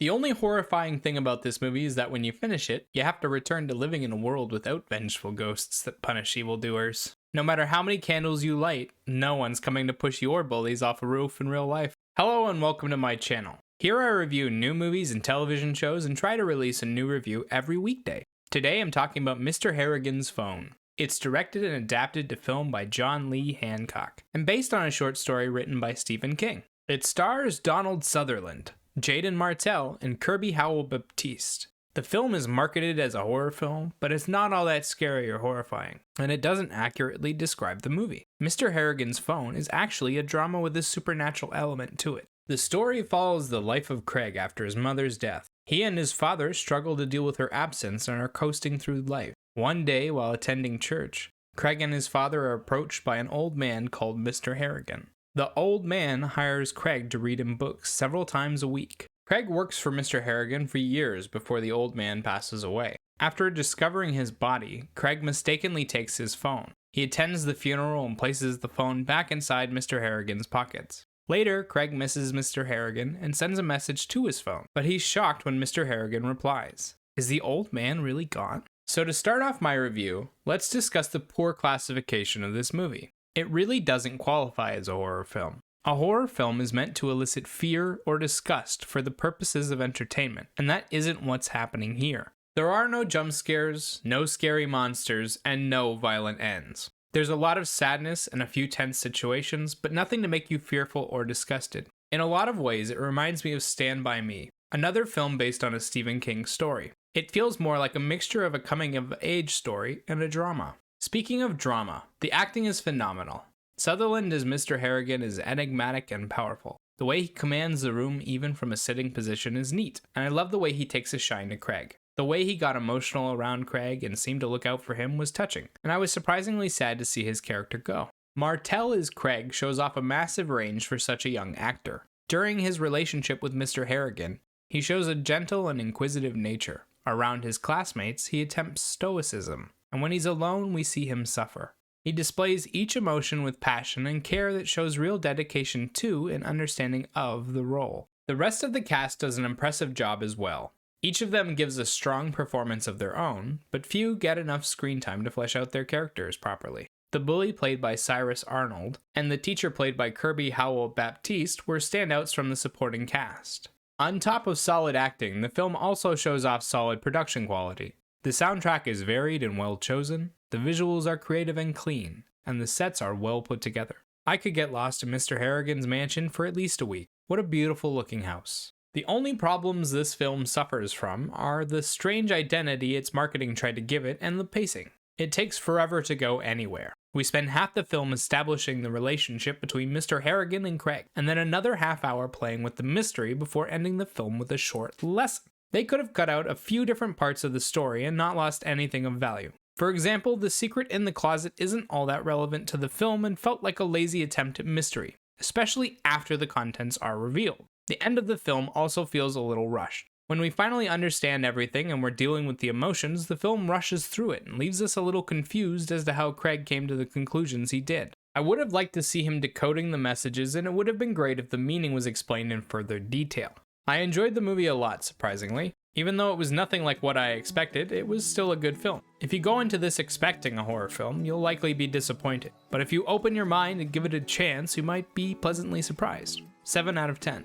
The only horrifying thing about this movie is that when you finish it, you have to return to living in a world without vengeful ghosts that punish evildoers. No matter how many candles you light, no one's coming to push your bullies off a roof in real life. Hello and welcome to my channel. Here I review new movies and television shows and try to release a new review every weekday. Today I'm talking about Mr. Harrigan's Phone. It's directed and adapted to film by John Lee Hancock, and based on a short story written by Stephen King. It stars Donald Sutherland, Jaden Martell, and Kirby Howell-Baptiste. The film is marketed as a horror film, but it's not all that scary or horrifying, and it doesn't accurately describe the movie. Mr. Harrigan's Phone is actually a drama with a supernatural element to it. The story follows the life of Craig after his mother's death. He and his father struggle to deal with her absence and are coasting through life. One day, while attending church, Craig and his father are approached by an old man called Mr. Harrigan. The old man hires Craig to read him books several times a week. Craig works for Mr. Harrigan for years before the old man passes away. After discovering his body, Craig mistakenly takes his phone. He attends the funeral and places the phone back inside Mr. Harrigan's pockets. Later, Craig misses Mr. Harrigan and sends a message to his phone, but he's shocked when Mr. Harrigan replies. Is the old man really gone? So to start off my review, let's discuss the poor classification of this movie. It really doesn't qualify as a horror film. A horror film is meant to elicit fear or disgust for the purposes of entertainment, and that isn't what's happening here. There are no jump scares, no scary monsters, and no violent ends. There's a lot of sadness and a few tense situations, but nothing to make you fearful or disgusted. In a lot of ways, it reminds me of Stand By Me, another film based on a Stephen King story. It feels more like a mixture of a coming-of-age story and a drama. Speaking of drama, the acting is phenomenal. Sutherland as Mr. Harrigan is enigmatic and powerful. The way he commands the room even from a sitting position is neat, and I love the way he takes a shine to Craig. The way he got emotional around Craig and seemed to look out for him was touching, and I was surprisingly sad to see his character go. Martell as Craig shows off a massive range for such a young actor. During his relationship with Mr. Harrigan, he shows a gentle and inquisitive nature. Around his classmates, he attempts stoicism, and when he's alone, we see him suffer. He displays each emotion with passion and care that shows real dedication to and understanding of the role. The rest of the cast does an impressive job as well. Each of them gives a strong performance of their own, but few get enough screen time to flesh out their characters properly. The bully played by Cyrus Arnold and the teacher played by Kirby Howell-Baptiste were standouts from the supporting cast. On top of solid acting, the film also shows off solid production quality. The soundtrack is varied and well chosen, the visuals are creative and clean, and the sets are well put together. I could get lost in Mr. Harrigan's mansion for at least a week. What a beautiful looking house. The only problems this film suffers from are the strange identity its marketing tried to give it and the pacing. It takes forever to go anywhere. We spend half the film establishing the relationship between Mr. Harrigan and Craig, and then another half hour playing with the mystery before ending the film with a short lesson. They could have cut out a few different parts of the story and not lost anything of value. For example, the secret in the closet isn't all that relevant to the film and felt like a lazy attempt at mystery, especially after the contents are revealed. The end of the film also feels a little rushed. When we finally understand everything and we're dealing with the emotions, the film rushes through it and leaves us a little confused as to how Craig came to the conclusions he did. I would have liked to see him decoding the messages, and it would have been great if the meaning was explained in further detail. I enjoyed the movie a lot, surprisingly. Even though it was nothing like what I expected, it was still a good film. If you go into this expecting a horror film, you'll likely be disappointed. But if you open your mind and give it a chance, you might be pleasantly surprised. 7 out of 10.